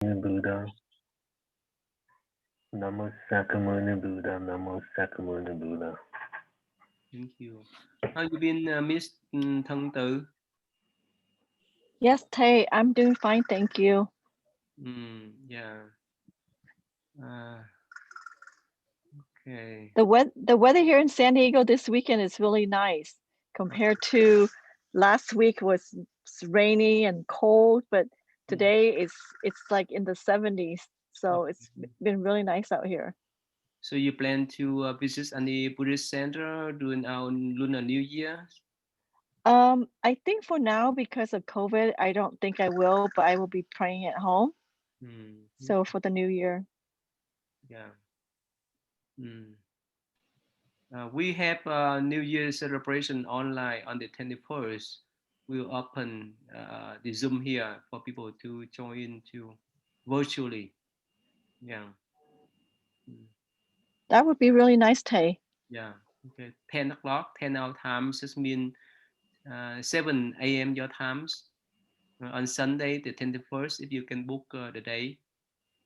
Buddha. Namo Sakamuni Buddha. Namo Sakamuni Buddha. Thank you. How you been, Miss Thân Tử? Yes, Tay, I'm doing fine, thank you. Yeah. Uh, okay. The weather here in San Diego this weekend is really nice compared to last week was rainy and cold, but today it's like in the 70s. So it's Okay. been really nice out here. So you plan to visit any Buddhist center during our Lunar New Year? I think for now, because of COVID, I don't think I will, but I will be praying at home. So for the new year. Yeah. We have a New Year celebration online on the 21st. We'll open the Zoom here for people to join to virtually. Yeah. Mm. That would be really nice, Tay. Yeah. Okay. 10 o'clock, 10 our times, just mean 7 a.m. your times on Sunday, the 21st, if you can book the day.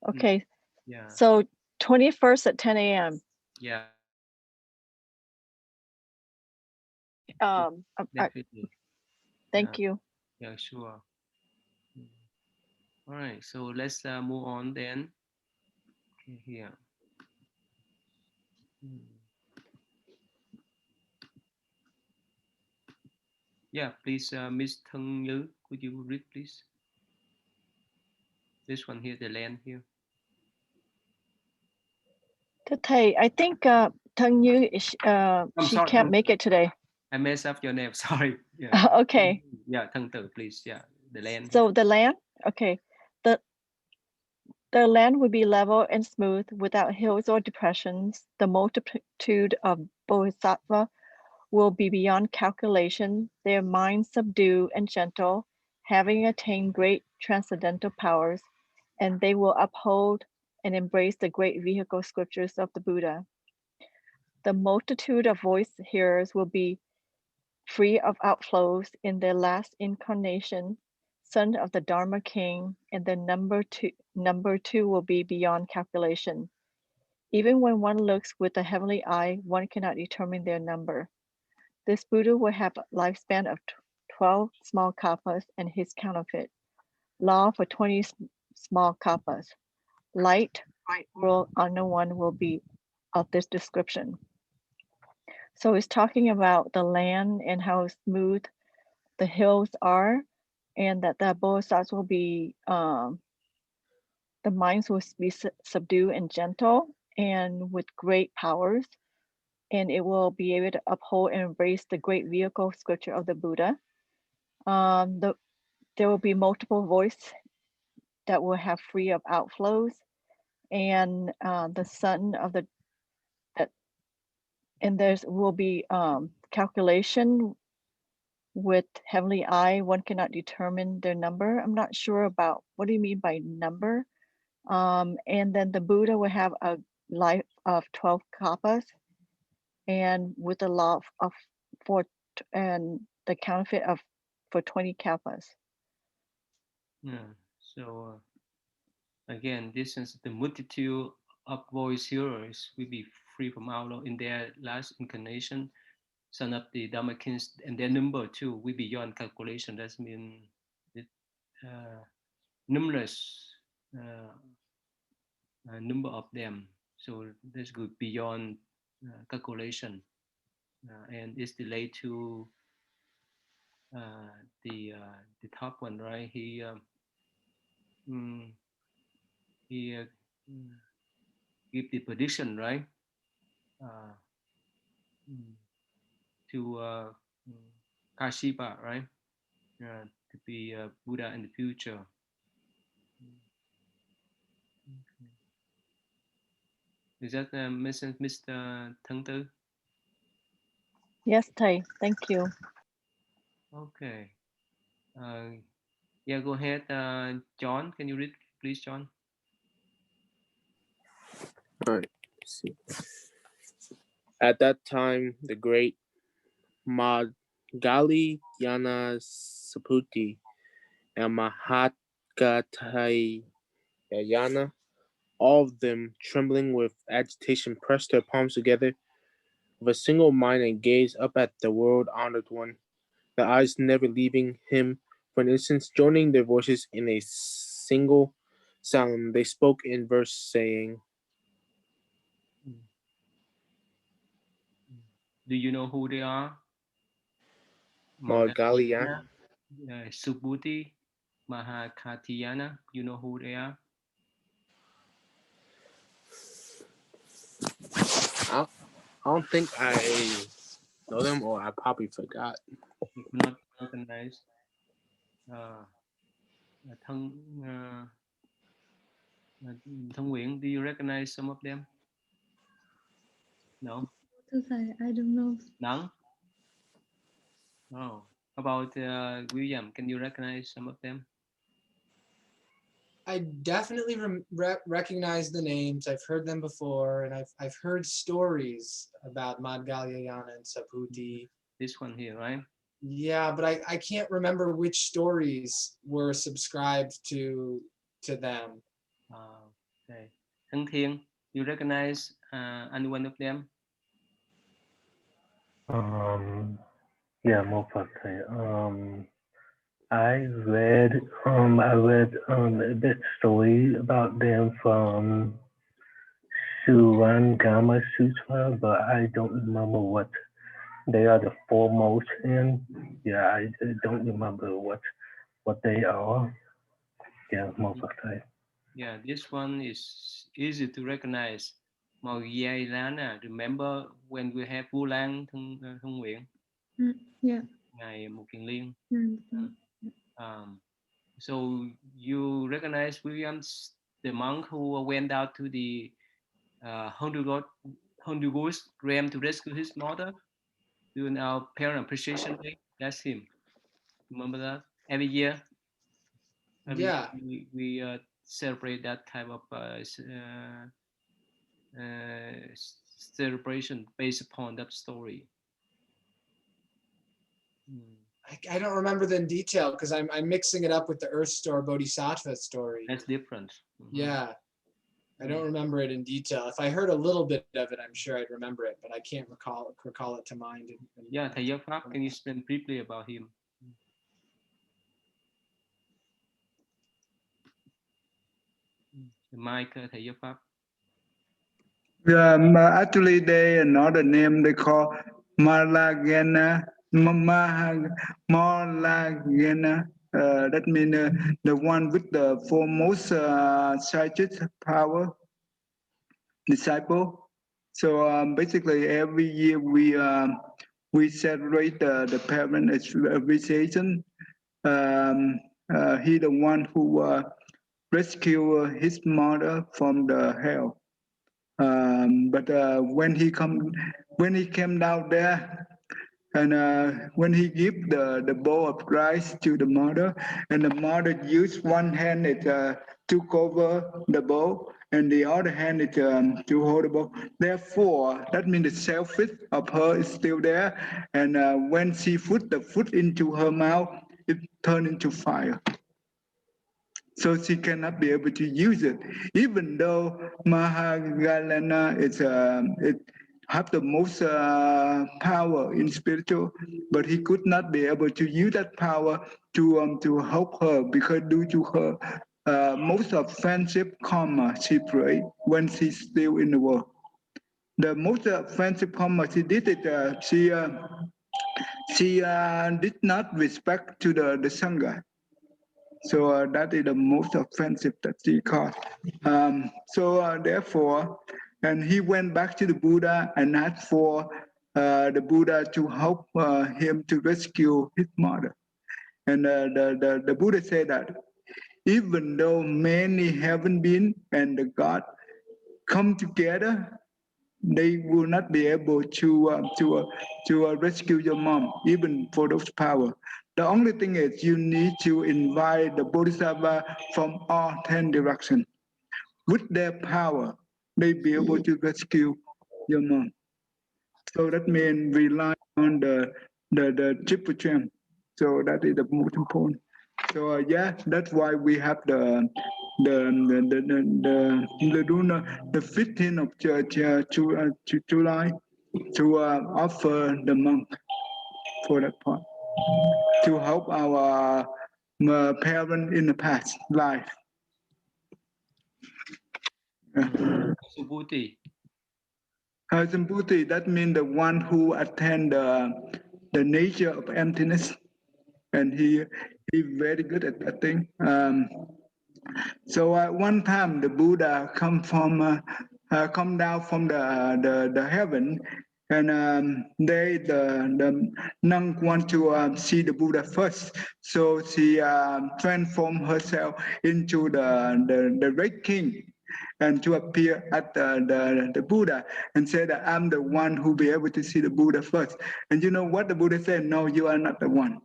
Okay. Yeah. So 21st at 10 a.m. Yeah. Um, Definitely. Yeah. thank you. Yeah, sure. Mm. All right. So let's move on then. Okay, here. Mm. Yeah, please, Miss Thân Như, could you read, please? This one here, the land here. Tay, I think Tung Yu, I'm she sorry, can't make it today. I messed up your name. Sorry. Yeah. Okay. Yeah, Thân Tử, please. Yeah, the land here. So the land, okay. The the land would be level and smooth without hills or depressions. The multitude of bodhisattva will be beyond calculation, their minds subdued and gentle, having attained great transcendental powers, and they will uphold and embrace the great vehicle scriptures of the Buddha. The multitude of voice hearers will be free of outflows in their last incarnation, son of the Dharma king, and the number two will be beyond calculation. Even when one looks with a heavenly eye, one cannot determine their number. This Buddha will have a lifespan of 12 small kappas and his counterfeit. Law for 20 small kappas. Light, bright world, unknown one will be of this description. So it's talking about the land and how smooth the hills are, and that the bodhisattvas will be, the minds will be subdued and gentle and with great powers, and it will be able to uphold and embrace the great vehicle scripture of the Buddha. There will be multiple voice that will have free of outflows, and the son of the that and there's will be calculation with heavenly eye. One cannot determine their number. I'm not sure about what do you mean by number. And then the Buddha will have a life of 12 kappas, and with a law of four and the counterfeit of for 20 kappas. Yeah. So again, this is the multitude of voice hearers will be free from outlaw in their last incarnation. Son of the Dharma kings, and their number too will be beyond calculation. That means it, numerous uh, number of them. So this could beyond calculation, and it's related to uh, the top one, right? Mm, he give the prediction, right? Uh, mm, to Kashipa, right? To be Buddha in the future. Is that Mr. Thân Tư? Yes, Tai, thank you. Okay. Uh, yeah, go ahead, John. Can you read, please, John? All right. Let's see. At that time, the great Madgali Yana Saputi and Mahatgatai Yana, all of them trembling with agitation, pressed their palms together with a single mind and gazed up at the world-honored one, their eyes never leaving him for an instant, joining their voices in a single sound. They spoke in verse, saying, Do you know who they are? Margaliana, Subhuti, Mahakatiyana. You know who they are? I don't think I know them, or I probably forgot. You could not recognize. Uh, Thân Thân Nguyễn, do you recognize some of them? No. I don't know. None. Oh, how about William? Can you recognize some of them? I definitely recognize the names. I've heard them before, and I've heard stories about Madgalyayana and Subhuti. This one here, right? Yeah, but I can't remember which stories were subscribed to them. Okay. Thân Thiên, you recognize any one of them? Yeah, most likely. I read a bit story about them from Surangama Sutra, but I don't remember what they are the foremost in. Yeah, I don't remember what they are. Yeah, most likely. Yeah, this one is easy to recognize. Margaliana, remember when we have Vu Lan Thân Nguyễn? Yeah. Ngài Một Kiền Liên. Mm-hmm. So you recognize Williams, the monk who went out to the Honduras realm to rescue his mother during our Parent Appreciation Day? That's him. Remember that? Every year, Yeah. we celebrate that type of celebration based upon that story. I don't remember them in detail because I'm mixing it up with the Earth Store Bodhisattva story. That's different. Yeah. I don't remember it in detail. If I heard a little bit of it, I'm sure I'd remember it, but I can't recall it to mind. Yeah, Thầy Giáo Pháp, can you explain briefly about him? Mike, Thầy Giáo Pháp. Actually, they another name they call Malagena. Malagena. That means the one with the foremost psychic power disciple. So basically, every year we celebrate the parent appreciation. He the one who rescued his mother from the hell. But when he came down there, and when he gave the bowl of rice to the mother, and the mother used one hand to cover the bowl, and the other hand to hold the bowl. Therefore, that means the selfish of her is still there, and when she put the food into her mouth, it turned into fire. So she cannot be able to use it, even though Mahagalana it have the most power in spiritual, but he could not be able to use that power to help her because due to her most of friendship karma she prayed when she's still in the world. The most friendship karma she did it. She did not respect to the sangha. So that is the most offensive that she caused. Therefore, and he went back to the Buddha and asked for the Buddha to help him to rescue his mother. And the Buddha said that even though many heaven beings and the God come together, they will not be able to rescue your mom, even for those power. The only thing is you need to invite the Bodhisattva from all 10 directions. With their power, they be able to rescue your mom. So that means rely on the triple gem. So that is the most important. So yeah, that's why we have the the lunar, the 15th of July to offer the monk for that part to help our parents in the past life. Subhuti. Sambhuti, that means the one who attend the nature of emptiness, and he very good at that thing. So one time the Buddha come down from the heaven, and the nun want to see the Buddha first. So she transformed herself into the Red King, and to appear at the Buddha and say that I'm the one who be able to see the Buddha first. And you know what the Buddha said? No, you are not the one.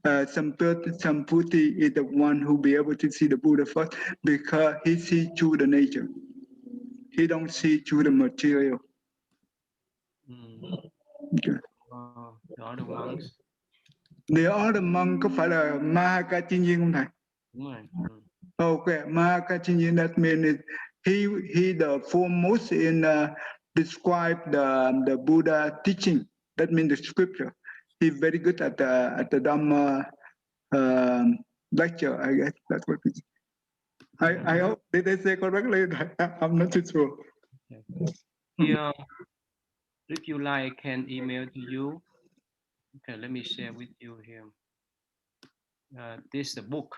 Sambhuti is the one who be able to see the Buddha first because he see through the nature. He don't see through the material. Okay. The other monks. The other monk có phải là Mahakachinin không thầy? Đúng rồi. Okay, Mahakachinin, that means he the foremost in describe the Buddha teaching. That means the scripture. He's very good at the Dhamma lecture, I guess. That's what it is. I hope did I say correctly? I'm not too sure. Okay. Here, if you like, I can email to you. Okay, let me share with you here. This is a book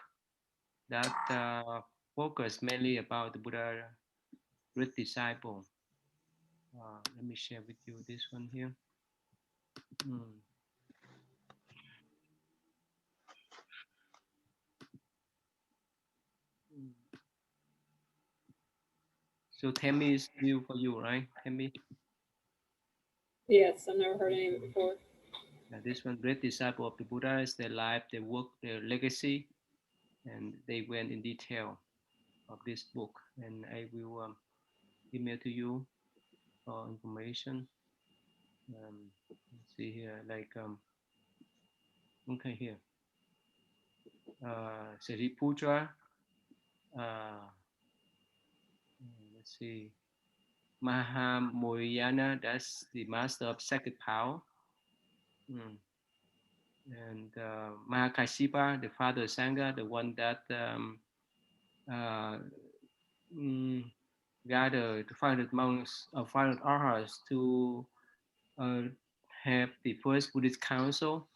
that focus mainly about the Buddha great disciple. Let me share with you this one here. So Tammy is new for you, right, Tammy? Yes, I've never heard any of it before. This one, great disciple of the Buddha, is their life, their work, their legacy, and they went in detail of this book. And I will email to you for information. Let's see here, like okay, here. Sariputra. Let's see. Mahamoyana, that's the master of sacred power. And Mahakashipa, the father of Sangha, the one that gathered 500 monks or 500 arhats to have the first Buddhist council.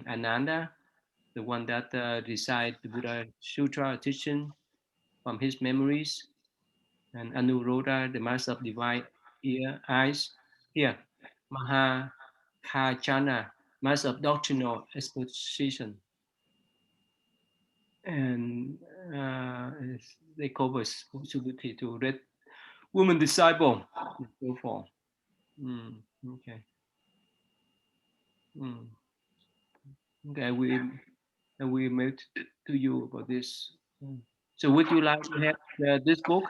Ananda, the one that recited the Buddha Sutra teaching from his memories. And Anuruddha, the master of divine eyes. Here, Mahakachana, master of doctrinal exposition. And they cover Subhuti to read woman disciple and so forth. Okay. Okay, we met to you about this. So would you like to have this book?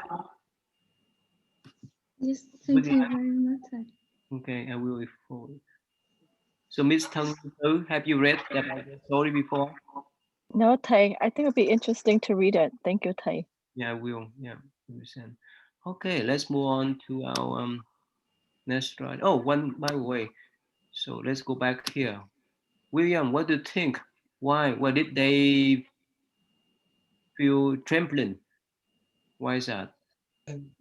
Yes, thank you very much. Okay, I will forward. So Miss Tang, have you read about the story before? No, Thầy, I think it'd be interesting to read it. Thank you, Thầy. Yeah, I will. Yeah, understand. Okay, let's move on to our next slide. Oh, one by the way. So let's go back here. William, what do you think? Why did they feel trembling? Why is that?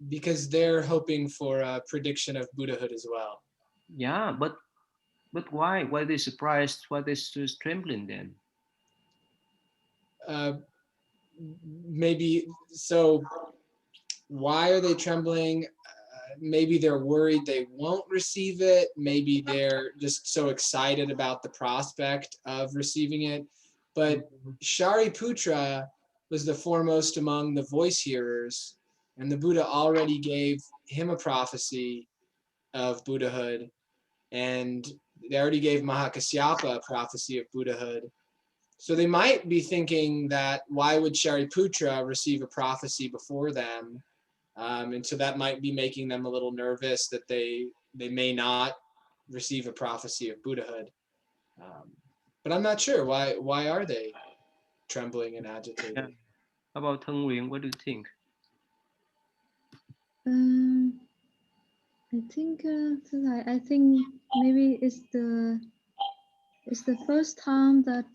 Because they're hoping for a prediction of Buddhahood as well. Yeah, but why? Why are they surprised? Why are they just trembling then? Maybe so. Why are they trembling? Maybe they're worried they won't receive it. Maybe they're just so excited about the prospect of receiving it. But Shariputra was the foremost among the voice hearers, and the Buddha already gave him a prophecy of Buddhahood, and they already gave Mahakasyapa a prophecy of Buddhahood. So they might be thinking that why would Shariputra receive a prophecy before them? And so that might be making them a little nervous that they may not receive a prophecy of Buddhahood. But I'm not sure why are they trembling and agitated? How about Thân Nguyễn? What do you think? I think I think maybe it's the first time that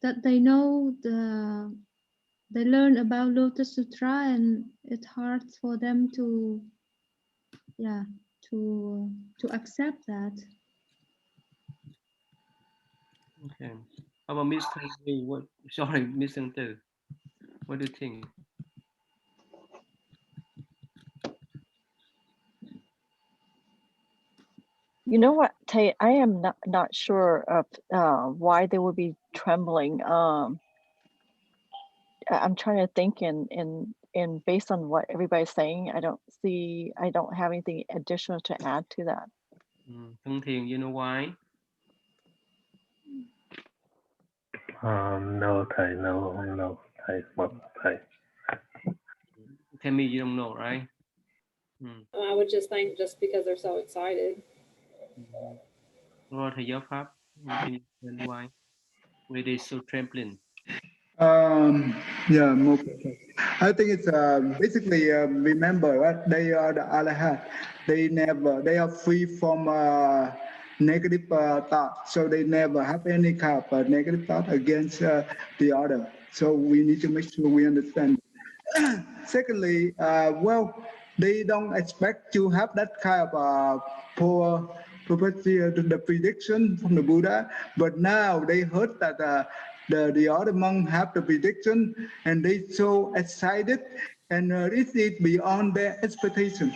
that they know they learn about Lotus Sutra, and it's hard for them to accept that. Okay. How about Mr. Lee? What? Sorry, Mr. Tư. What do you think? You know what, Tay, I am not sure of why they would be trembling. I'm trying to think in based on what everybody's saying, I don't have anything additional to add to that. Thân Thiền, you know why? No, thầy, no, thầy, một thầy. Tell me you don't know, right? I would just think just because they're so excited. Rồi thầy giáo Pháp, can you tell why? Why they so trembling? Yeah, more. I think it's basically remember, right? They are the Arahant. They are free from negative thought, so they never have any kind of negative thought against the other. So we need to make sure we understand. Secondly, well, they don't expect to have that kind of poor prophecy, the prediction from the Buddha, but now they heard that the other monk have the prediction, and they so excited, and this is beyond their expectation.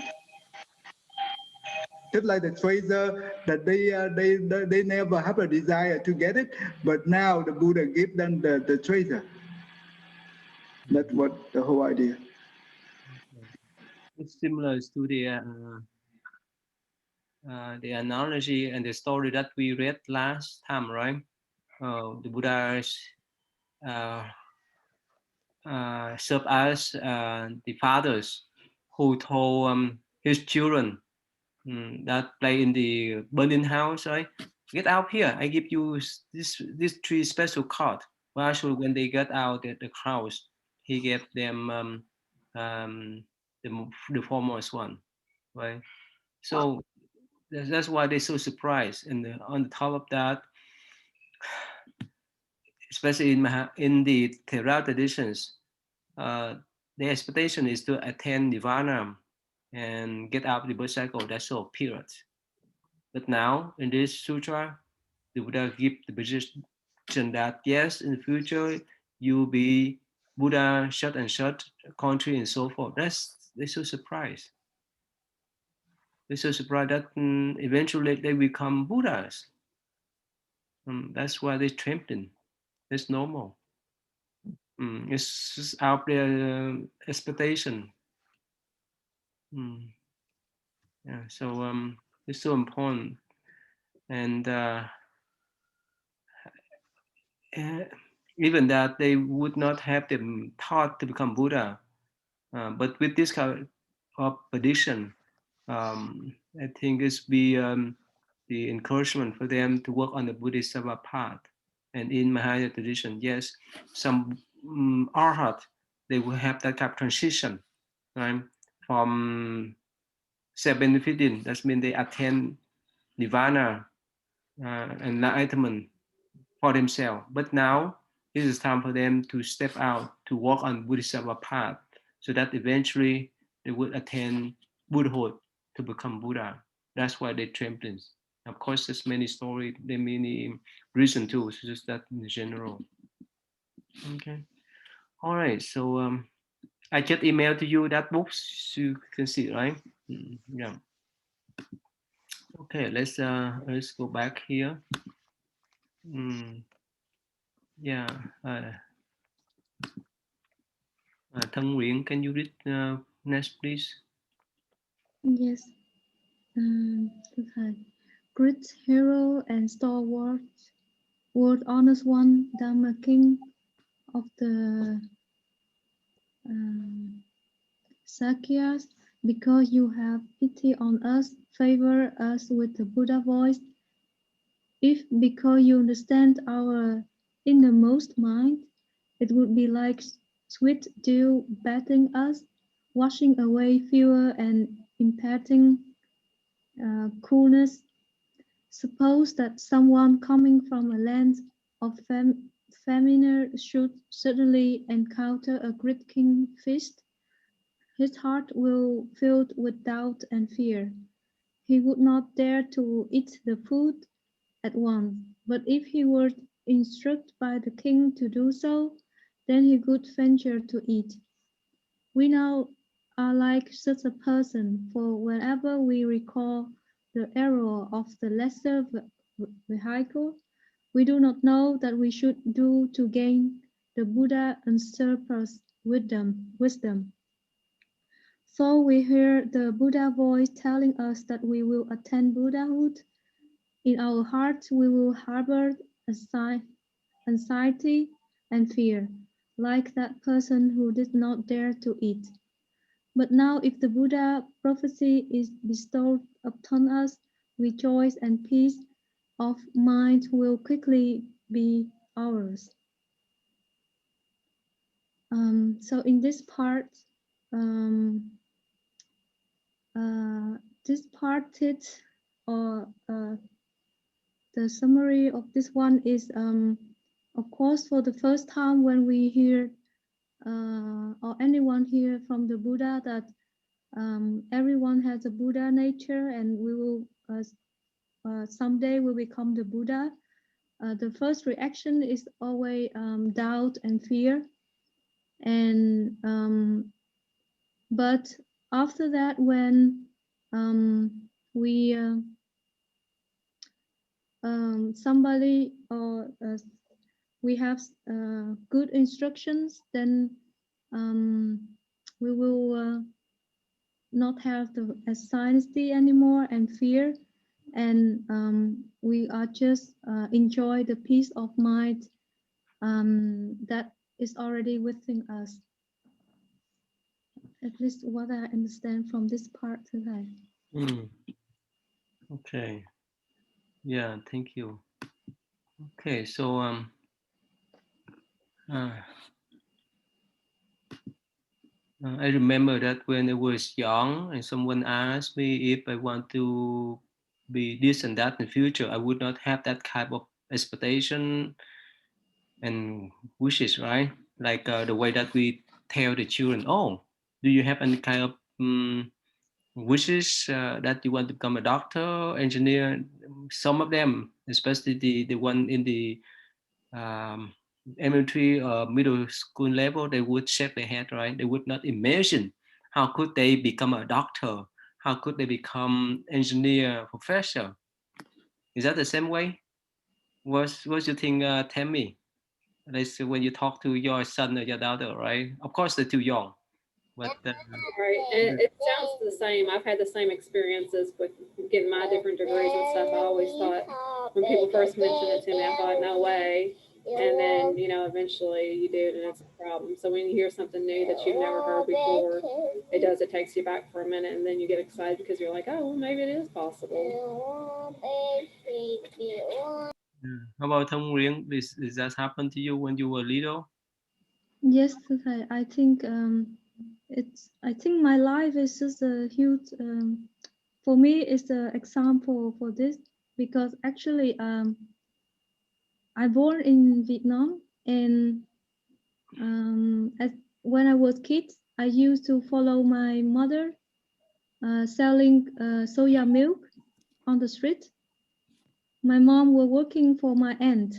Just like the trader, that they never have a desire to get it, but now the Buddha gave them the trader. That's what the whole idea. It's similar to the analogy and the story that we read last time, right? The Buddha's serve as the fathers who told his children that play in the burning house, right? Get out here! I give you this three special cards. Well, actually, when they got out the house, he gave them the foremost one, right? So that's why they're so surprised. And on the top of that, especially in the Theravada traditions, the expectation is to attain nirvana and get out of the birth cycle. That's all, period. But now in this sutra, the Buddha give the position that yes, in the future you'll be Buddha, shut and shut country and so forth. They're so surprised. They're so surprised that eventually they become Buddhas. That's why they're trembling. It's normal. It's just out their expectation. Yeah, so it's so important, and even that they would not have the thought to become Buddha, but with this kind of prediction, I think it's be the encouragement for them to work on the Bodhisattva path. And in Mahayana tradition, yes, some arhat, they will have that kind of transition, right? From self-benefiting, that means they attain nirvana enlightenment for themselves. But now it is time for them to step out to walk on Bodhisattva path, so that eventually they would attain Buddhahood to become Buddha. That's why they trembling. Of course, there's many stories, there are many reasons too. It's just that in general. Okay. All right. So I just emailed to you that books, so you can see, right? Yeah. Okay. Let's go back here. Yeah. Thân Nguyễn, can you read next, please? Yes. Great hero and stalwart, world honest one, Dharma king of the Sakyas, because you have pity on us, favor us with the Buddha voice. If because you understand our innermost mind, it would be like sweet dew bathing us, washing away fear and imparting coolness. Suppose that someone coming from a land of famine should suddenly encounter a great king feast. His heart will filled with doubt and fear. He would not dare to eat the food at once, but if he were instructed by the king to do so, then he could venture to eat. We now are like such a person, for whenever we recall the error of the lesser vehicle, we do not know that we should do to gain the Buddha unsurpassed wisdom. So we hear the Buddha voice telling us that we will attain Buddhahood. In our hearts, we will harbor anxiety and fear, like that person who did not dare to eat. But now, if the Buddha prophecy is bestowed upon us, joy and peace of mind will quickly be ours. So in this part, this part it, or the summary of this one is, of course, for the first time when we hear or anyone hear from the Buddha that everyone has a Buddha nature and we will someday will become the Buddha. The first reaction is always doubt and fear, and but after that, when we somebody or we have good instructions, then we will not have the anxiety anymore and fear, and we are just enjoy the peace of mind that is already within us. At least what I understand from this part today. Okay. Yeah, thank you. Okay, so I remember that when I was young and someone asked me if I want to be this and that in the future, I would not have that kind of expectation and wishes, right? Like the way that we tell the children, oh, do you have any kind of wishes that you want to become a doctor, engineer? Some of them, especially the one in the elementary or middle school level, they would shake their head, right? They would not imagine how could they become a doctor, how could they become engineer, professor. Is that the same way? What you think, Tammy? Let's say when you talk to your son or your daughter, right? Of course they're too young, but Right. And it sounds the same. I've had the same experiences with getting my different degrees and stuff. I always thought when people first mentioned it to me, I thought, no way. And then, eventually you do it and it's a problem. So when you hear something new that you've never heard before, it takes you back for a minute and then you get excited because you're like, oh, well, maybe it is possible. how about Thông Nguyen? Did that happen to you when you were little? Yes, I think I think my life is just a huge for me it's an example for this, because actually I born in Vietnam, and when I was kid I used to follow my mother selling soya milk on the street. My mom was working for my aunt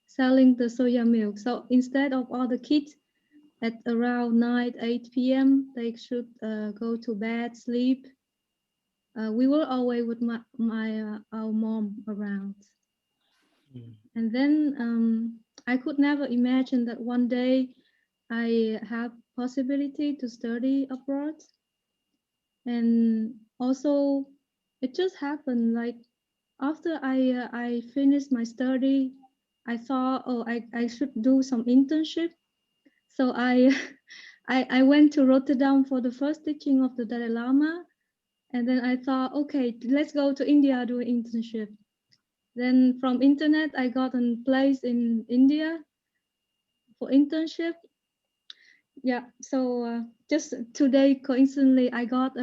selling the soya milk, so instead of all the kids at around 8 p.m. they should go to bed, sleep. We were always with our mom around. And then I could never imagine that one day I have possibility to study abroad. And also it just happened, like after I finished my study, I thought, oh, I should do some internship. So I I went to Rotterdam for the first teaching of the Dalai Lama. And then I thought, okay, let's go to India, do an internship. Then from internet, I got a place in India for internship. Yeah, so just today, coincidentally, I got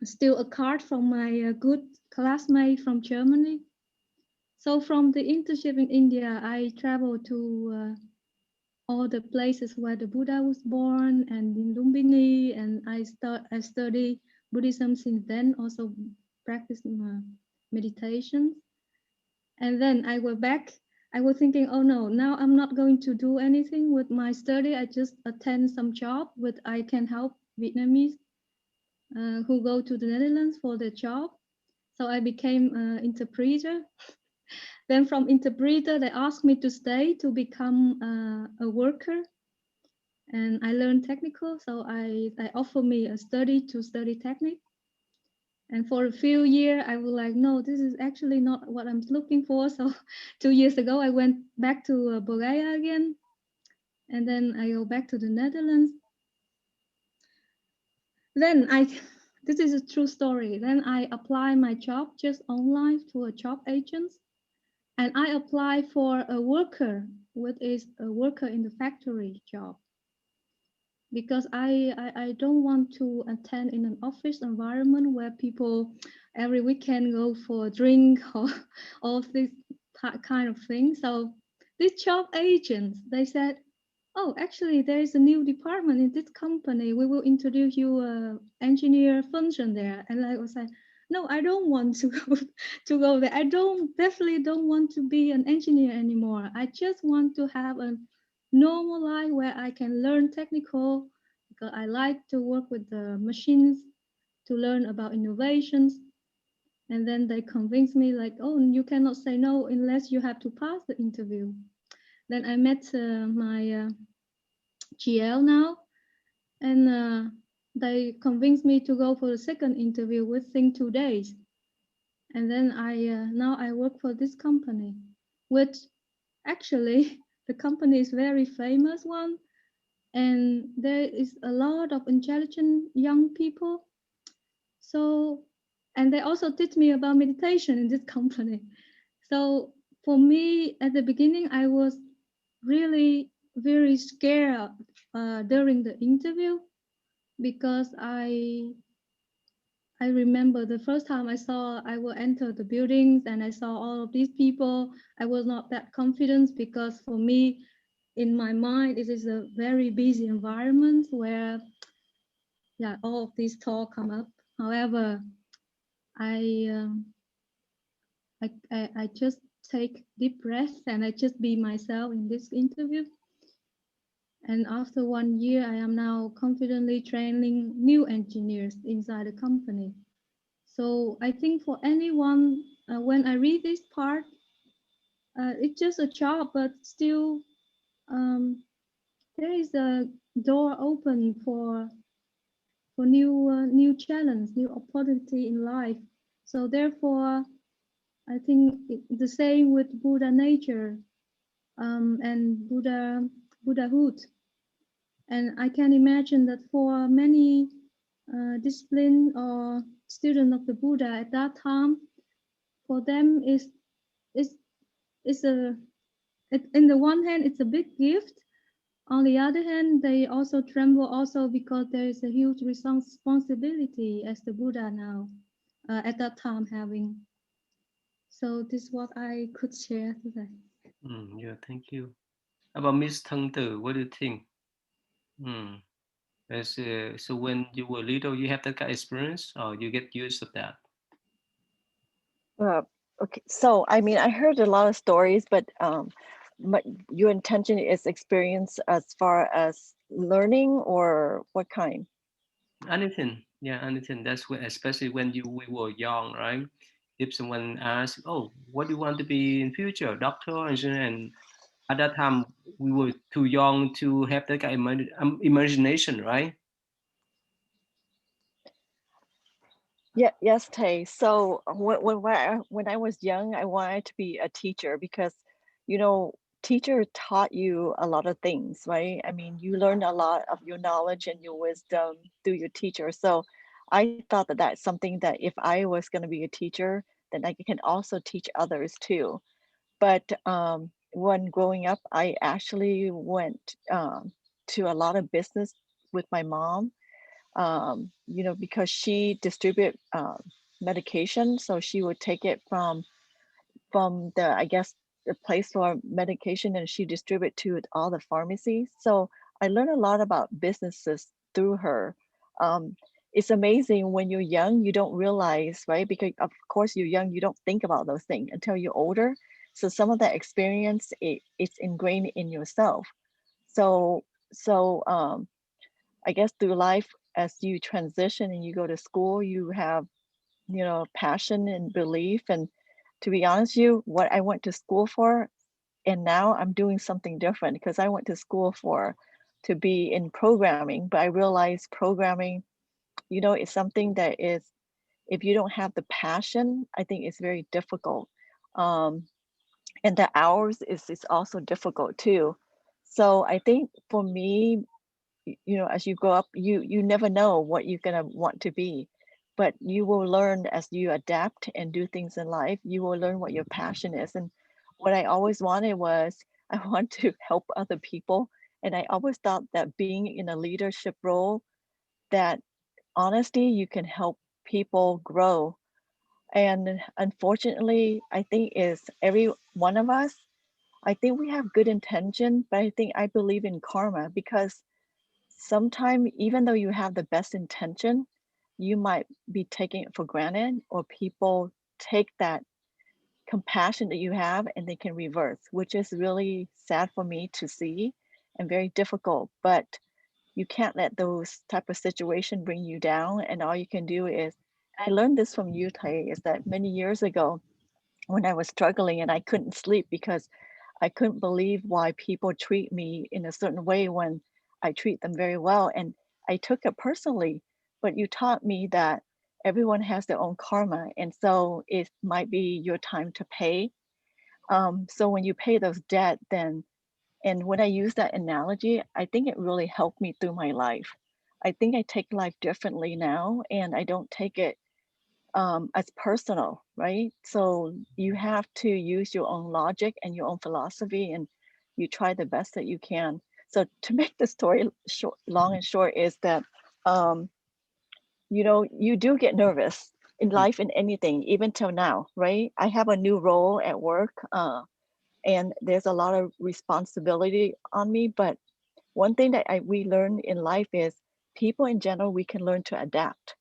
still a card from my good classmate from Germany. So from the internship in India, I traveled to all the places where the Buddha was born and in Lumbini, and I study Buddhism since then, also practice meditation. And then I went back. I was thinking, oh no, now I'm not going to do anything with my study. I just attend some job with I can help Vietnamese who go to the Netherlands for the job. So I became an interpreter. Then from interpreter, they asked me to stay to become a worker. And I learned technical, so I offer me a study to study technique. And for a few years, I was like, no, this is actually not what I'm looking for. So 2 years ago, I went back to Bulgaria again. And then I go back to the Netherlands. Then this is a true story. Then I apply my job just online to a job agent. And I apply for a worker, which is a worker in the factory job. Because I don't want to attend in an office environment where people every weekend go for a drink or all this kind of thing. So this job agents, they said, oh, actually there is a new department in this company. We will introduce you a engineer function there. And I was like, no, I don't want to go there. I definitely don't want to be an engineer anymore. I just want to have a normal life where I can learn technical, because I like to work with the machines to learn about innovations. And then they convinced me like, oh, you cannot say no unless you have to pass the interview. Then I met my GL now, and they convinced me to go for the second interview within 2 days. And then now I work for this company, which actually the company is very famous one, and there is a lot of intelligent young people. So, and they also teach me about meditation in this company. So for me, at the beginning, I was really very scared during the interview, because I remember the first time I will enter the buildings and I saw all of these people. I was not that confident, because for me, in my mind, it is a very busy environment where, yeah, all of these talk come up. However, I just take deep breath and I just be myself in this interview. And after 1 year, I am now confidently training new engineers inside the company. So I think for anyone, when I read this part, it's just a job, but still there is a door open for new challenge, new opportunity in life. So therefore, I think the same with Buddha nature and Buddhahood. And I can imagine that for many discipline or student of the Buddha at that time, for them is a in the one hand it's a big gift. On the other hand, they also tremble also because there is a huge responsibility as the Buddha now at that time having. So this is what I could share today. Yeah, thank you. About Miss Thang Tử, what do you think? So when you were little, you have that kind of experience, or you get used to that? Okay, so I mean, I heard a lot of stories, but your intention is experience as far as learning, or what kind? Anything, yeah, anything. That's when, especially when we were young, right? If someone asks, "Oh, what do you want to be in future, doctor, engineer?" and at that time we were too young to have that kind of imagination, right? Yeah, yes, Tay. So when I was young, I wanted to be a teacher because, teacher taught you a lot of things, right? I mean, you learn a lot of your knowledge and your wisdom through your teacher. So I thought that that's something that if I was going to be a teacher, then I can also teach others too. But when growing up, I actually went to a lot of business with my mom, you know, because she distribute medication. So she would take it from the, I guess, the place for medication, and she distribute to all the pharmacies. So I learned a lot about businesses through her. Um, it's amazing when you're young, you don't realize, right? Because of course you're young, you don't think about those things until you're older. So some of that experience, it's ingrained in yourself. So, so I guess through life, as you transition and you go to school, you have, you know, passion and belief. And to be honest with you, what I went to school for, and now I'm doing something different because I went to school for to be in programming, but I realized programming, you know, is something that is, if you don't have the passion, I think it's very difficult. Um, and the hours is also difficult too. So I think for me, you know, as you grow up, you never know what you're gonna want to be, but you will learn as you adapt and do things in life. You will learn what your passion is. And what I always wanted was I want to help other people, and I always thought that being in a leadership role, that honestly you can help people grow. And unfortunately, I think is every one of us, I think we have good intention, but I think I believe in karma because sometimes even though you have the best intention, you might be taking it for granted, or people take that compassion that you have and they can reverse, which is really sad for me to see and very difficult. But you can't let those type of situation bring you down. And all you can do is, I learned this from you, Tai, is that many years ago when I was struggling and I couldn't sleep because I couldn't believe why people treat me in a certain way when I treat them very well. And I took it personally, but you taught me that everyone has their own karma. And so it might be your time to pay. So when you pay those debt, then, and when I use that analogy, I think it really helped me through my life. I think I take life differently now, and I don't take it as personal, right? So you have to use your own logic and your own philosophy, and you try the best that you can. So to make the story short, long and short, is that um, you know, you do get nervous in life and anything, even till now, right? I have a new role at work, and there's a lot of responsibility on me. But one thing that we learn in life is people in general, we can learn to adapt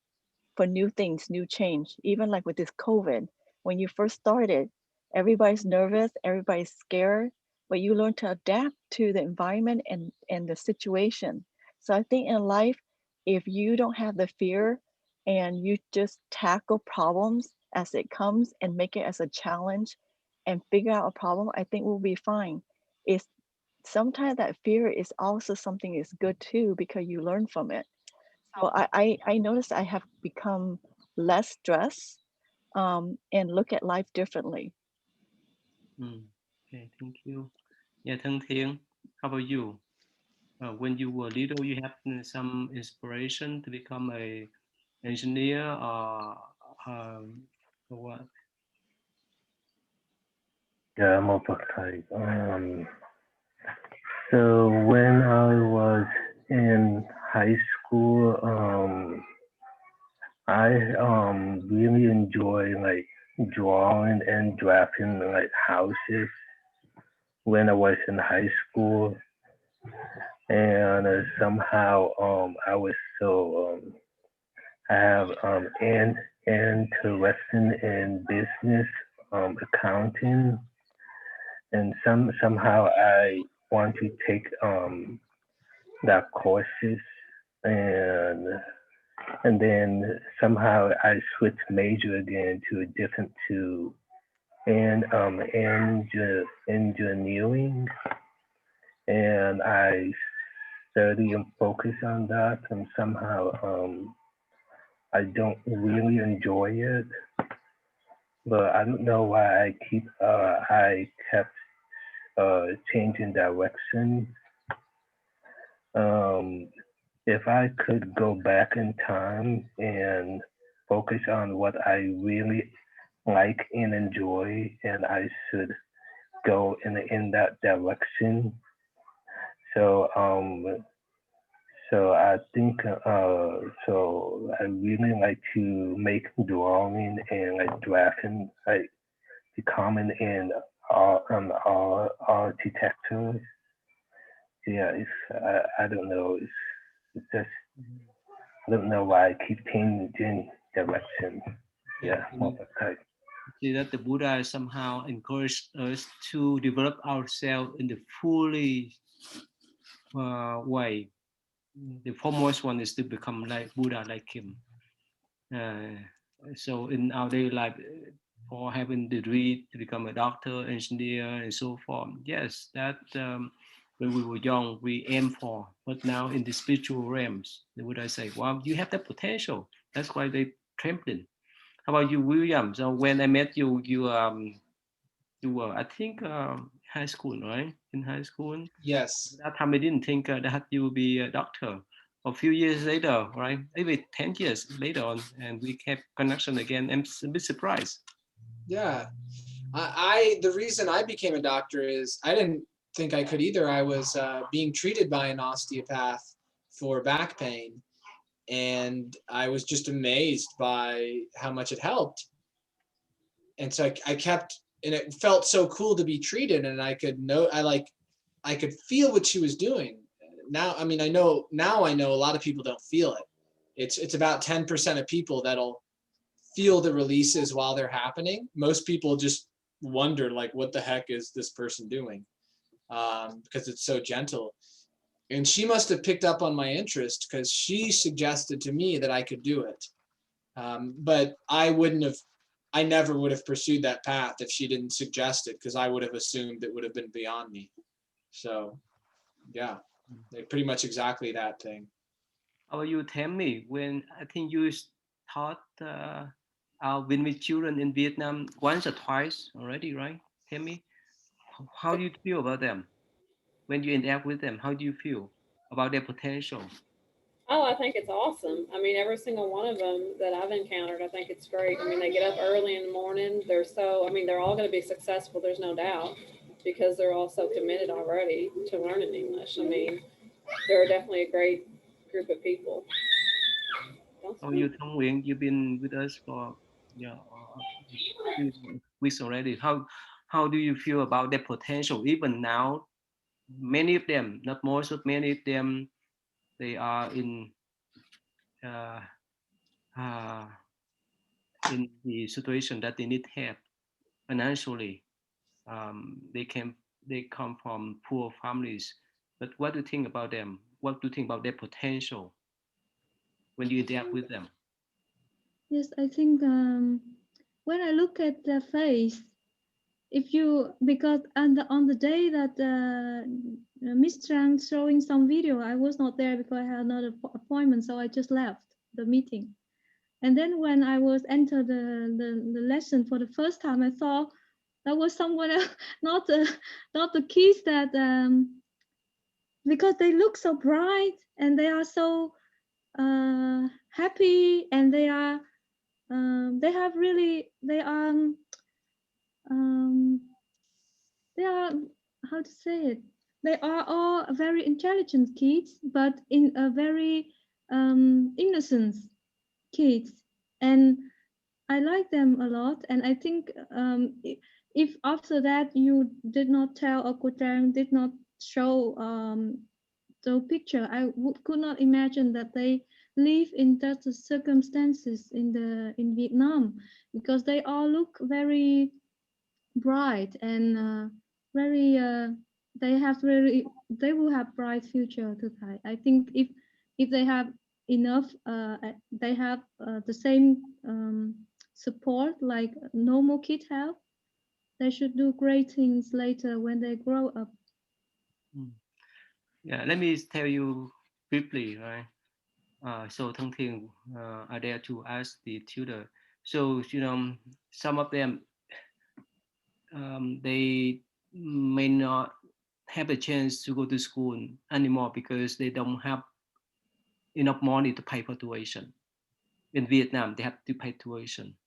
for new things, new change. Even like with this COVID, when you first started, everybody's nervous, everybody's scared, but you learn to adapt to the environment and the situation. So I think in life, if you don't have the fear and you just tackle problems as it comes and make it as a challenge and figure out a problem, I think we'll be fine. It's sometimes that fear is also something is good too because you learn from it. So I noticed I have become less stressed and look at life differently. Okay, thank you. Yeah, Thân Thiên, how about you? When you were little, you had some inspiration to become a engineer or what? Yeah, I'm okay. So when I was in high school, I really enjoy like drawing and drafting like houses when I was in high school, and somehow I was so I have interested in business, accounting, and somehow I want to take that courses, and and then somehow I switched major again to a different to and engineering, and I study and focus on that, and somehow I don't really enjoy it, but I don't know why I kept changing direction. Um, if I could go back in time and focus on what I really like and enjoy, and I should go in that direction. So so I think so I really like to make drawing and like drafting, like becoming in architecture. Yeah, I don't know. It's just I don't know why I keep changing direction. Yeah, okay. See that the Buddha somehow encouraged us to develop ourselves in the fully way. The foremost one is to become like Buddha, like him. So in our daily life, for having the dream to become a doctor, engineer, and so forth, yes, that when we were young, we aim for. But now in the spiritual realms, the Buddha say, well, you have that potential. That's why they trembling. How about you, William? So when I met you, you were, I think, high school, right? In high school. Yes. That time I didn't think that you would be a doctor. A few years later, right? Maybe 10 years later on, and we kept connection again. I'm a bit surprised. Yeah. The reason I became a doctor is I didn't think I could either. I was being treated by an osteopath for back pain, and I was just amazed by how much it helped. And so I kept, and it felt so cool to be treated, and I could know, I could feel what she was doing. Now, I mean, I know a lot of people don't feel it. It's about 10% of people that'll feel the releases while they're happening. Most people just wonder, like, what the heck is this person doing? Because it's so gentle. And she must have picked up on my interest because she suggested to me that I could do it. But I never would have pursued that path if she didn't suggest it, because I would have assumed it would have been beyond me. So, yeah, pretty much exactly that thing. How about you, tell me, when I think you taught been with children in Vietnam once or twice already, right? Tell me, how do you feel about them when you interact with them? How do you feel about their potential? Oh, I think it's awesome. I mean, every single one of them that I've encountered, I think it's great. I mean, they get up early in the morning. I mean, they're all going to be successful. There's no doubt, because they're all so committed already to learning English. I mean, they're definitely a great group of people. Oh, you, Thông Nguyễn, you've been with us for few weeks already. How do you feel about their potential? Even now, many of them, not most, but many of them, they are uh, uh, in the situation that they need help financially. They come from poor families. But what do you think about them? What do you think about their potential when you interact with them? Yes, I think when I look at their face, because on the day that Miss Trang showing some video, I was not there because I had another appointment, so I just left the meeting. And then when I was enter the lesson for the first time, I thought that was someone else, not the kids that because they look so bright and they are so happy, and they have really they are, how to say it, they are all very intelligent kids, but in a very innocent kids, and I like them a lot. And I think if after that you did not tell, or Kutang did not show the picture, I could not imagine that they live in such circumstances in Vietnam, because they all look very bright and very they will have bright future to Thai. I think if they have enough they have the same support like normal kids have, they should do great things later when they grow up. Yeah, let me tell you briefly, right? So Thăng Thiền are there to ask the tutor. So, some of them, they may not have a chance to go to school anymore because they don't have enough money to pay for tuition. In Vietnam, they have to pay tuition.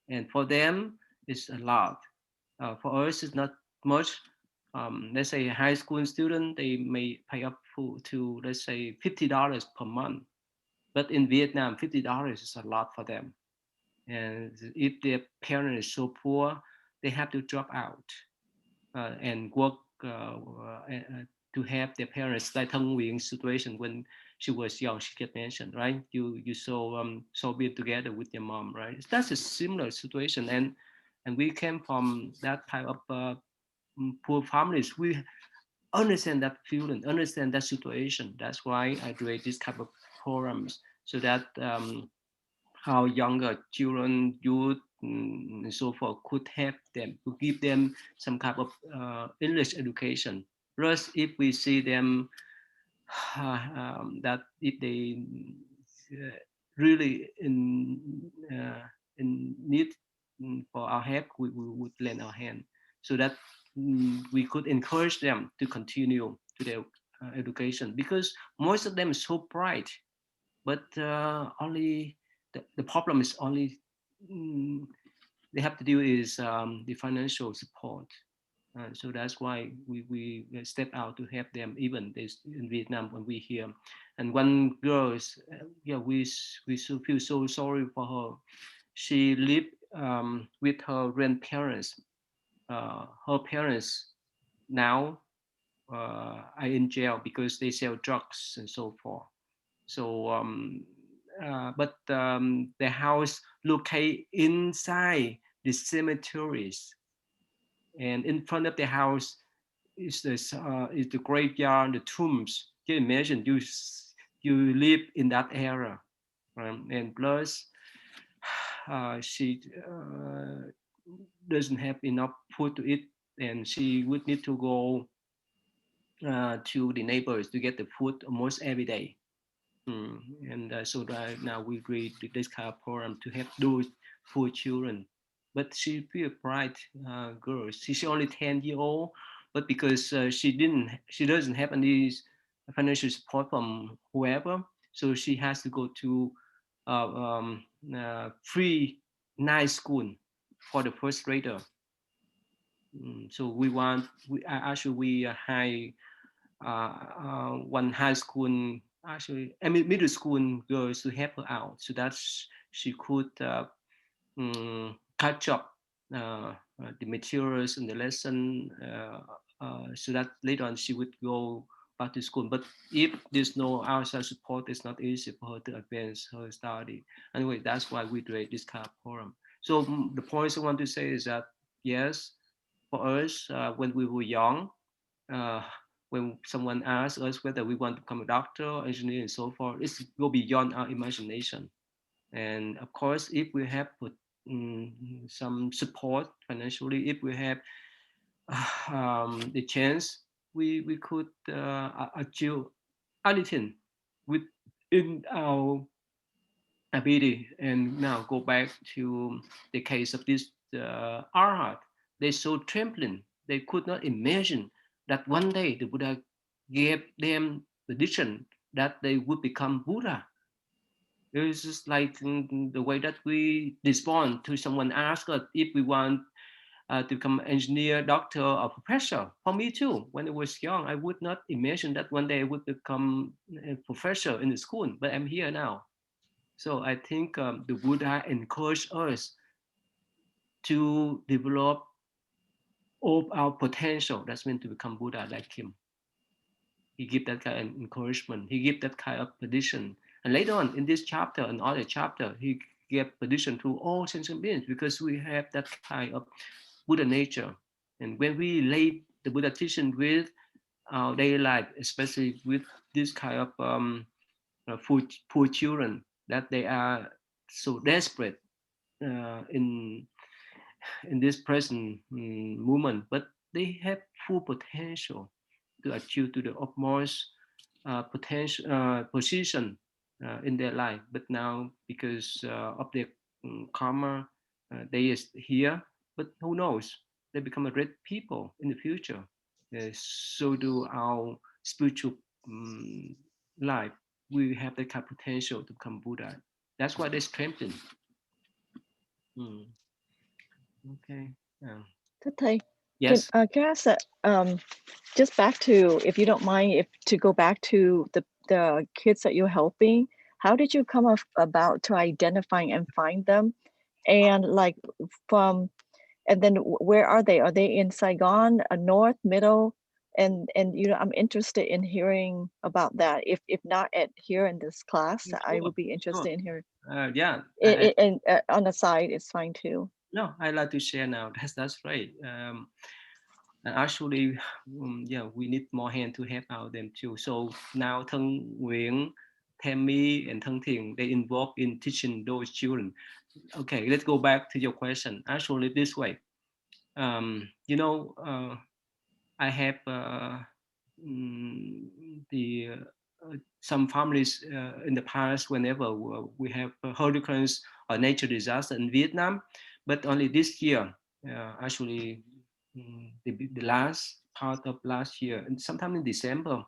And for them, It's a lot. For us, it's not much. Let's say a high school student, they may pay up to let's say $50 per month. But in Vietnam, $50 is a lot for them. And if their parent is so poor, they have to drop out and work to help their parents. Like Thân Nguyện situation when she was young, she get mentioned, right? You so be together with your mom, right? That's a similar situation, and we came from that type of poor families. We understand that feeling, understand that situation. That's why I create this type of programs so that how younger children, youth, and so forth could help them to give them some kind of English education. Plus, if we see them that if they really in need for our help, we would lend our hand so that we could encourage them to continue to their education because most of them is so bright, but only the problem is only mm, they have to do is the financial support. So that's why we step out to help them even this in Vietnam when we here. And one girl is, yeah, we so feel so sorry for her. She lived with her grandparents. Her parents now are in jail because they sell drugs and so forth. So, but the house located inside the cemeteries, and in front of the house is the graveyard, the tombs. Can you imagine you live in that area, and plus she doesn't have enough food to eat, and she would need to go to the neighbors to get the food almost every day. And so that now we create this kind of program to help those poor children. But she be a bright girl. She's only 10 years old, but because she doesn't have any financial support from whoever, so she has to go to free night school for the first grader. So actually we hire one high school, actually I mean middle school girls to help her out so that she could catch up the materials and the lesson so that later on she would go back to school. But if there's no outside support, it's not easy for her to advance her study. Anyway, that's why we create this kind of program. So the points I want to say is that yes, for us when we were young, uh, when someone asks us whether we want to become a doctor, engineer, and so forth, it's go beyond our imagination. And of course, if we have put some support financially, if we have the chance, we could achieve anything within our ability. And now go back to the case of this Arhat. They so trembling, they could not imagine that one day the Buddha gave them the vision that they would become Buddha. It's just like the way that we respond to someone ask us if we want to become an engineer, doctor, or professor. For me too, when I was young, I would not imagine that one day I would become a professor in the school, but I'm here now. So I think the Buddha encouraged us to develop all our potential. That's meant to become Buddha like him. He give that kind of encouragement. He give that kind of position. And later on in this chapter and other chapter, he gave position to all sentient beings because we have that kind of Buddha nature. And when we relate the Buddha teaching with our daily life, especially with this kind of poor children, that they are so desperate in this present moment, but they have full potential to achieve to the utmost potential position in their life. But now, because of their karma, they is here. But who knows? They become a great people in the future. So do our spiritual um, life. We have that kind of potential to become Buddha. That's why they strengthen. Mm. Okay. Thưa thầy, Yes. can I ask just back to, if you don't mind, if to go back to the kids that you're helping, how did you come about to identifying and find them? And like from, and then where are they? Are they in Saigon, north, middle? And you know, I'm interested in hearing about that. If not at here in this class, I Sure. would be interested Sure. in hearing. Yeah. And on the side, it's fine too. No, I like to share now. That's right. Actually, yeah, we need more hand to help out them too. So now Thân Nguyễn, Tammy, and Thân Thiện, they involved in teaching those children. Okay, let's go back to your question. Actually, this way, you know, I have the some families in the past whenever we have hurricanes or nature disaster in Vietnam, but only this year, actually, the last part of last year, and sometime in December,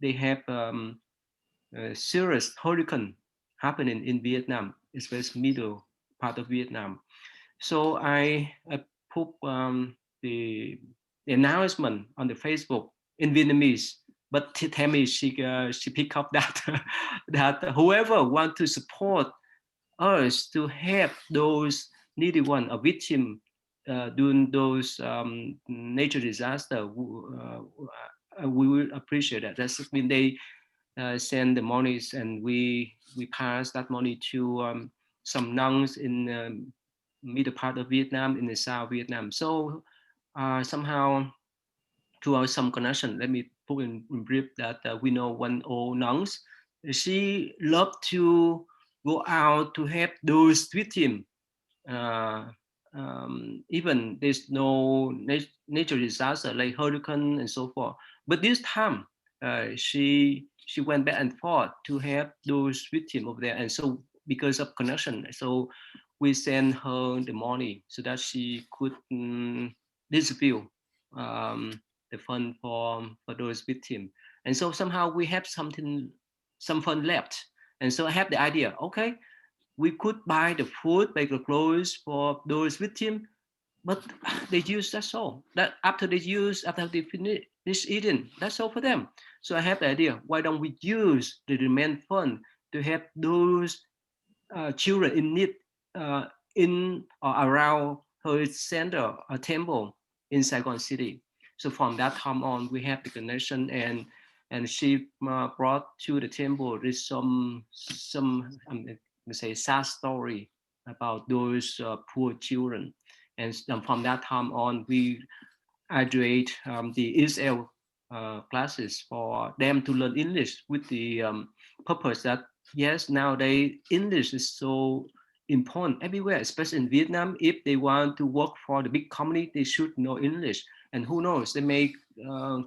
they have a serious hurricane happening in Vietnam, especially middle part of Vietnam. So I put the announcement on the Facebook in Vietnamese. But Tammy, she picked up that that whoever want to support us to help those needy one, a victim during those nature disaster, we will appreciate that. That's when they send the monies, and we pass that money to some nuns in middle part of Vietnam, in the South Vietnam. So somehow throughout some connection, let me put in brief that we know one old nuns. She loved to go out to help those victims. Uh, Even there's no nature disaster like hurricane and so forth. But this time, she went back and forth to help those victims over there. And so because of connection, so we send her the money so that she could distribute um, the fund for those victims. And so somehow we have some fund left. And so I have the idea, okay, we could buy the food, buy the clothes for those victims, but they use that's all. That after they finish eating, that's all for them. So I have the idea, why don't we use the remain fund to help those children in need uh, in or around her center or temple in Saigon City. So from that time on, we have the connection, and she brought to the temple there's some say sad story about those poor children, and from that time on, we graduate the ESL classes for them to learn English with the purpose that yes, nowadays English is so important everywhere, especially in Vietnam. If they want to work for the big company, they should know English. And who knows, they may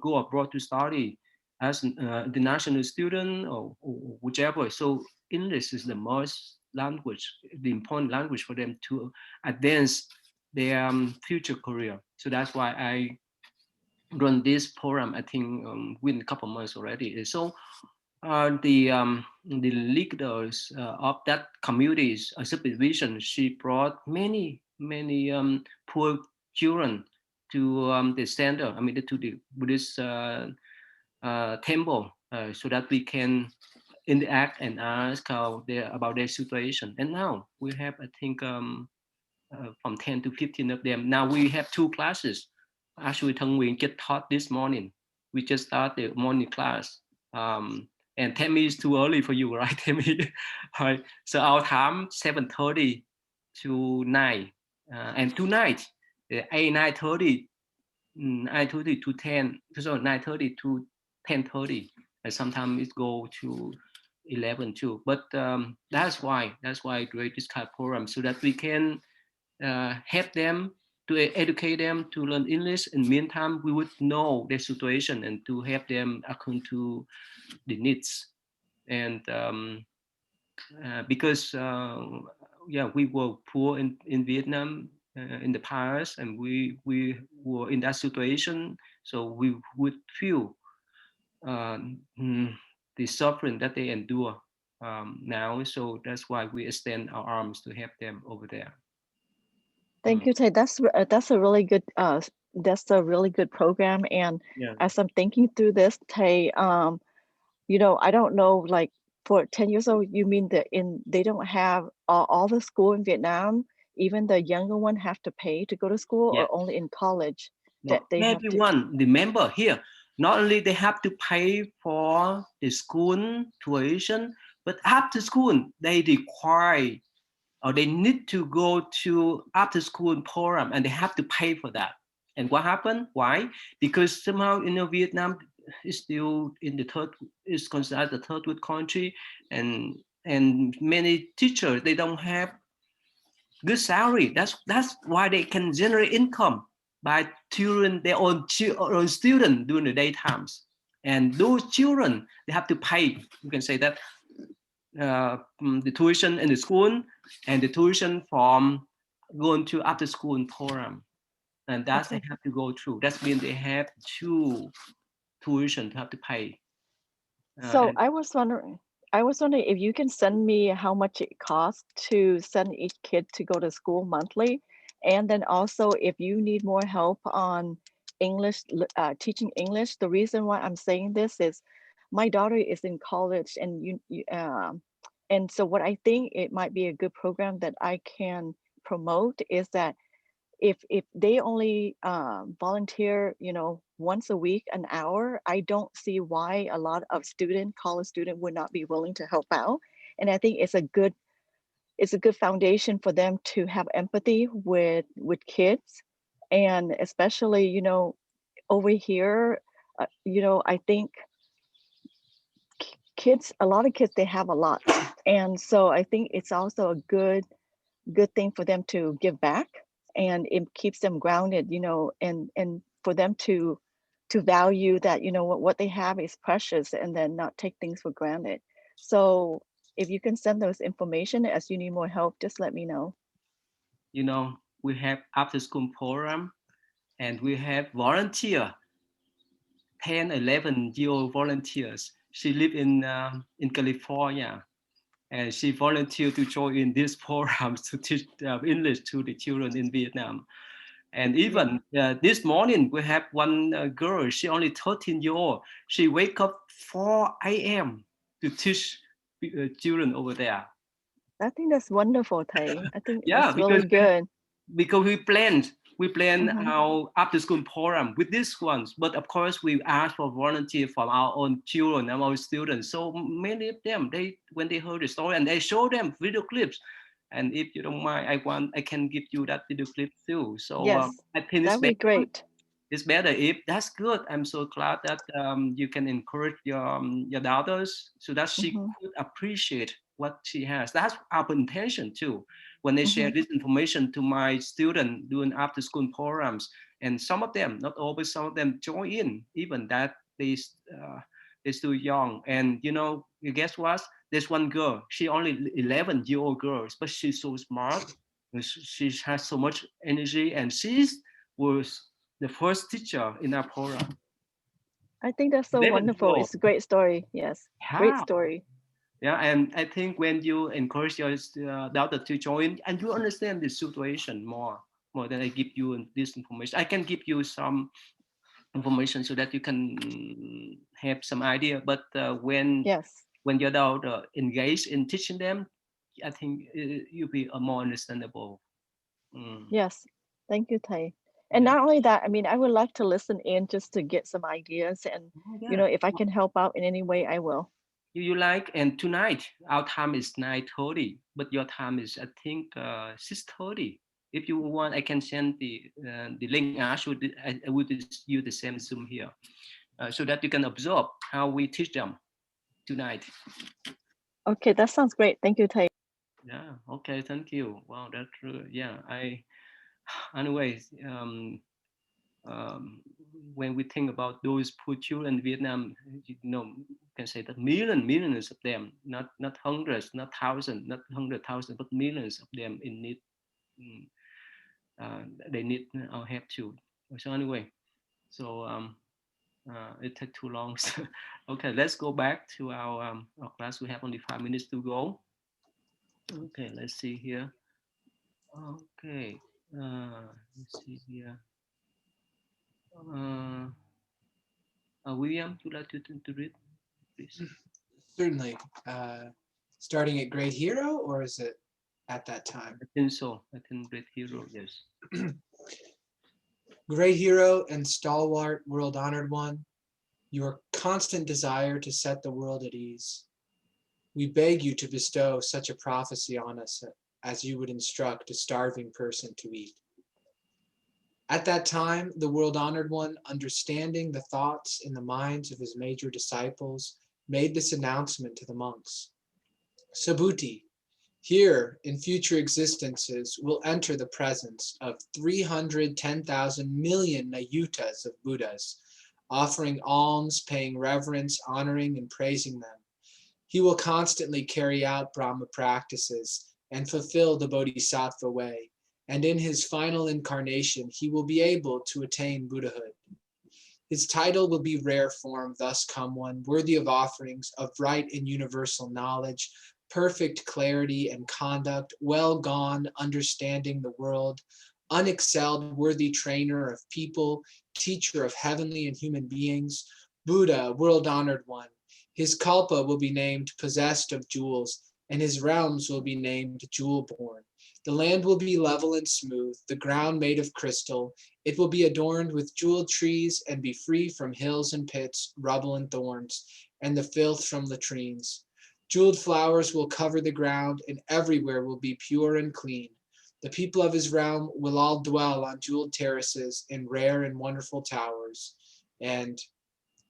go abroad to study as an international student or whichever. So English is the most language, the important language for them to advance their future career. So that's why I run this program. I think within a couple of months already. So the leaders of that community's supervision, she brought many poor children to the center. I mean, to the Buddhist temple, so that we can interact and ask how they about their situation. And now we have, I think, from 10 to 15 of them. Now we have two classes. Actually, Thân Nguyễn just taught this morning. We just started the morning class. And 10 minutes too early for you, right, Tammy? Right. So our time 7:30 to 9. And tonight, 8, 9:30, 9:30 to 10, so 9:30 to 10:30. And sometimes it go to 11 too. But that's why I create this kind of program so that we can help them to educate them to learn English. In the meantime, we would know their situation and to help them according to the needs. And because yeah, we were poor in Vietnam in the past, and we were in that situation, so we would feel uh, mm, the suffering that they endure now. So that's why we extend our arms to help them over there. Thank you, Tay. That's a really good that's a really good program. And Yeah. as I'm thinking through this, Tay, you know, I don't know, like for 10 years old, you mean that they don't have all the school in Vietnam, even the younger one have to pay to go to school, Yeah. or only in college that No, they have to? everyone, remember here, not only they have to pay for the school tuition, but after school, they require or they need to go to after school program and they have to pay for that. And what happened? Why? Because somehow, you know, Vietnam is still in the third, is considered the third world country, and many teachers, they don't have good salary. That's why they can generate income by tutoring their own student during the daytimes. And those children, they have to pay. You can say that the tuition in the school and the tuition from going to after school program, and that's Okay. they have to go through. That means they have two tuition to have to pay. So And I was wondering if you can send me how much it costs to send each kid to go to school monthly, and then also if you need more help on English, teaching English. The reason why I'm saying this is my daughter is in college, and and so what I think it might be a good program that I can promote is that if they only volunteer, you know, once a week, an hour, I don't see why a lot of college student would not be willing to help out. And I think it's a good foundation for them to have empathy with kids, and especially, you know, over here, you know, I think kids, a lot of kids, they have a lot, and so I think it's also a good thing for them to give back, and it keeps them grounded, you know, and for them to value that, you know, what they have is precious, and then not take things for granted. So if you can send those information as you need more help, just let me know. you know, we have after school program, and we have volunteer 10, 11-year-old volunteers. She live in California, and she volunteered to join in this program to teach English to the children in Vietnam. And even this morning, we have one girl, she only 13-year old. She wake up 4 a.m. to teach children over there. I think that's wonderful, Tay. I think Yeah, that's really good. because we plan Hmm. our after school program with these ones, but of course we ask for volunteer from our own children and our students. So many of them, they when they heard the story and they show them video clips, and if you don't mind, I can give you that video clip too. So Yes, I think that'd be great. it's better if that's good. I'm so glad that you can encourage your daughters so that she Hmm. could appreciate what she has. That's our intention too. When they Hmm. share this information to my student doing after school programs, and some of them, not always, some of them join in, even that they're still young. And you know, you guess what? There's one girl. She only 11-year-old girl, but she's so smart. She has so much energy, and she's was the first teacher in our program. I think that's so 11 years wonderful. old. It's a great story. Yes, great How? story. Yeah, and I think when you encourage your daughter to join and you understand the situation more than I give you this information, I can give you some information so that you can have some idea. But Yes. when your daughter engaged in teaching them, I think you'll be more understandable. Mm, Yes, thank you, Tay. And yeah. not only that, I mean, I would like to listen in just to get some ideas, and Oh, you yeah. know, if I can help out in any way, I will. You like, and tonight our time is 9:30, but your time is I think 6:30. If you want, I can send the link. I would use the same Zoom here, so that you can observe how we teach them tonight. Okay, that sounds great. Thank you, Tay. Yeah. Okay. Thank you. Wow. That's yeah. Anyways. Um, when we think about those poor children in Vietnam, you know, you can say that millions of them, not hundreds, not thousands, not 100,000, but millions of them in need. mm, they need our help too. So anyway, so it took too long. So, okay, let's go back to our class. We have only 5 minutes to go. Okay, let's see here. Okay. Let's see here. William, would you like to read, please? Certainly. Starting at Great Hero, or is it at that time? I think so. I think Great Hero, yes. Great hero and stalwart world-honored one, your constant desire to set the world at ease. We beg you to bestow such a prophecy on us as you would instruct a starving person to eat. At that time, the world-honored one, understanding the thoughts in the minds of his major disciples, made this announcement to the monks. Subhuti, here in future existences will enter the presence of 310,000 million Nayutas of Buddhas, offering alms, paying reverence, honoring, and praising them. He will constantly carry out Brahma practices and fulfill the Bodhisattva way, and in his final incarnation, he will be able to attain Buddhahood. His title will be rare form, thus come one, worthy of offerings, of right and universal knowledge, perfect clarity and conduct, well gone, understanding the world, unexcelled, worthy trainer of people, teacher of heavenly and human beings, Buddha, world-honored one. His kalpa will be named possessed of jewels, and his realms will be named jewel-born. The land will be level and smooth, the ground made of crystal. It will be adorned with jeweled trees and be free from hills and pits, rubble and thorns, and the filth from latrines. Jeweled flowers will cover the ground, and everywhere will be pure and clean. The people of his realm will all dwell on jeweled terraces in rare and wonderful towers and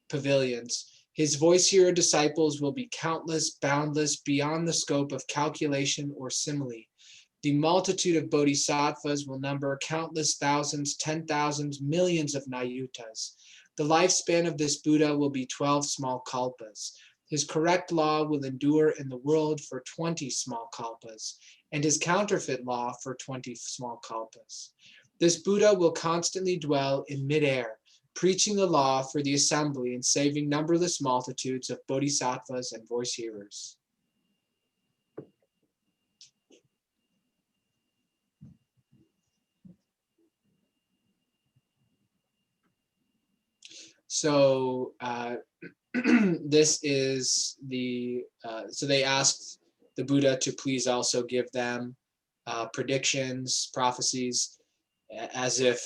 pavilions. His voice-hearer disciples will be countless, boundless, beyond the scope of calculation or simile. The multitude of bodhisattvas will number countless thousands, 10,000s, millions of Nayutas. The lifespan of this Buddha will be 12 small kalpas. His correct law will endure in the world for 20 small kalpas, and his counterfeit law for 20 small kalpas. This Buddha will constantly dwell in midair, preaching the law for the assembly and saving numberless multitudes of bodhisattvas and voice hearers. So this is the, so they asked the Buddha to please also give them predictions, prophecies, as if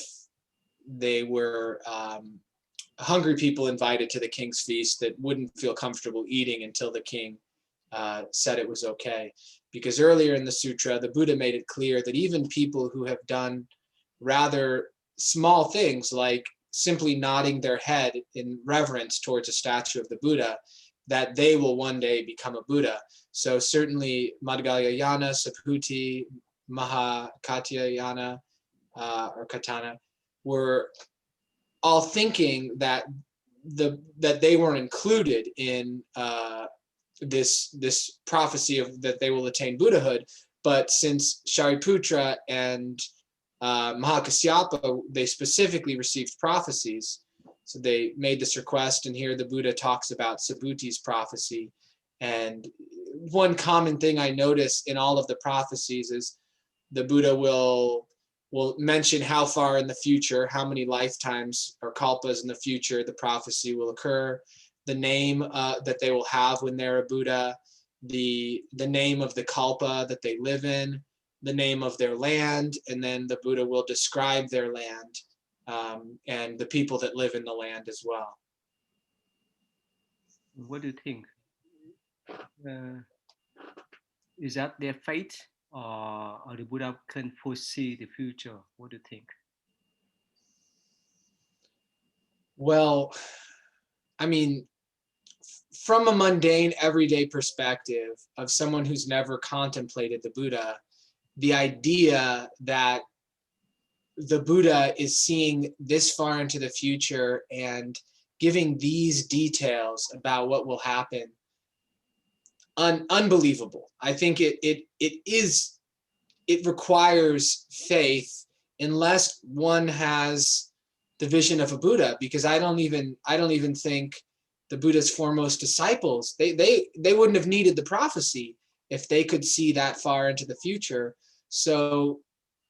they were hungry people invited to the king's feast that wouldn't feel comfortable eating until the king said it was okay. Because earlier in the sutra, the Buddha made it clear that even people who have done rather small things like simply nodding their head in reverence towards a statue of the Buddha, that they will one day become a Buddha. So certainly Madhgalyayana, Subhuti, Mahakatyayana, or Katana, were all thinking that they weren't included in this prophecy of that they will attain Buddhahood. But since Shariputra and Mahakasyapa, they specifically received prophecies, so they made this request, and here the Buddha talks about Subhuti's prophecy. And one common thing I notice in all of the prophecies is the Buddha will mention how far in the future, how many lifetimes or kalpas in the future the prophecy will occur, the name that they will have when they're a Buddha, the name of the kalpa that they live in, the name of their land, and then the Buddha will describe their land and the people that live in the land as well. What do you think? Is that their fate, or the Buddha can foresee the future? What do you think? Well, I mean, from a mundane, everyday perspective of someone who's never contemplated the Buddha, the idea that the Buddha is seeing this far into the future and giving these details about what will happen, unbelievable. I think it requires faith unless one has the vision of a Buddha, because I don't even think the Buddha's foremost disciples, they wouldn't have needed the prophecy if they could see that far into the future. So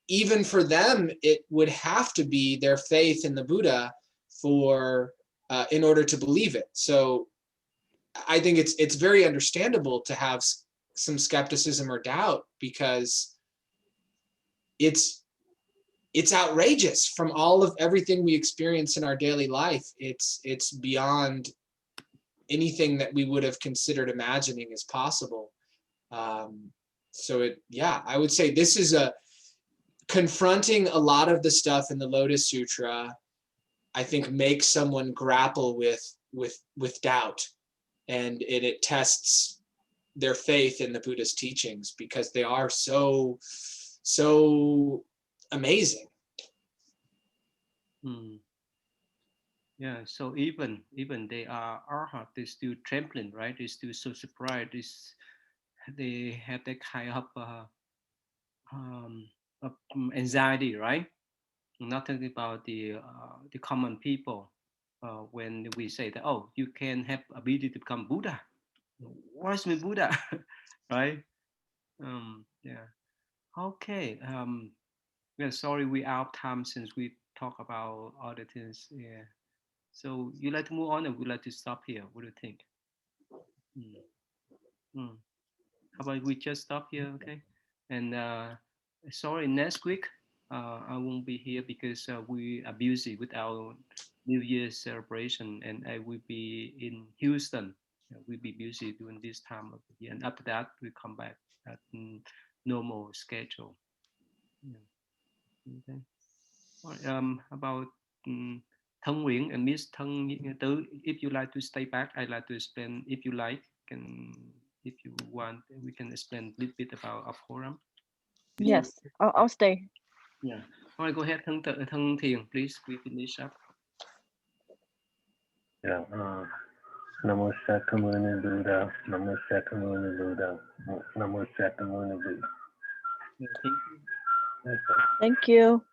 even for them, it would have to be their faith in the Buddha for in order to believe it. So I think it's very understandable to have some skepticism or doubt, because it's outrageous from all of everything we experience in our daily life. It's beyond anything that we would have considered imagining as possible. So I would say this is confronting a lot of the stuff in the Lotus Sutra, I think, makes someone grapple with doubt, and it tests their faith in the Buddha's teachings, because they are so amazing. Yeah, so even they are arhat, they still trembling, right? They still so surprised. They have that kind of anxiety, right? Not talking about the common people. When we say that, oh, you can have ability to become Buddha. What's me Buddha, right? Yeah. Okay. Yeah. Sorry, we out of time since we talk about other things. Yeah. So you like to move on, or we like to stop here? What do you think? How about we just stop here, okay? And sorry, next week I won't be here because we are busy with our New Year's celebration, and I will be in Houston. We'll be busy during this time of the year, and after that we come back at normal schedule. Yeah. Okay. All right, about Thân Nguyễn and Miss Thân Tứ, if you like to stay back, I'd like to explain. If you like, if you want, we can explain a little bit about our forum. Yes, I'll stay. Yeah. All right, go ahead, Thân Thiền, please. We finish up. Yeah. Namo Sakamuni Buddha. Namo Sakamuni Buddha. Namo Sakamuni Buddha. Yeah, thank you. Thank you.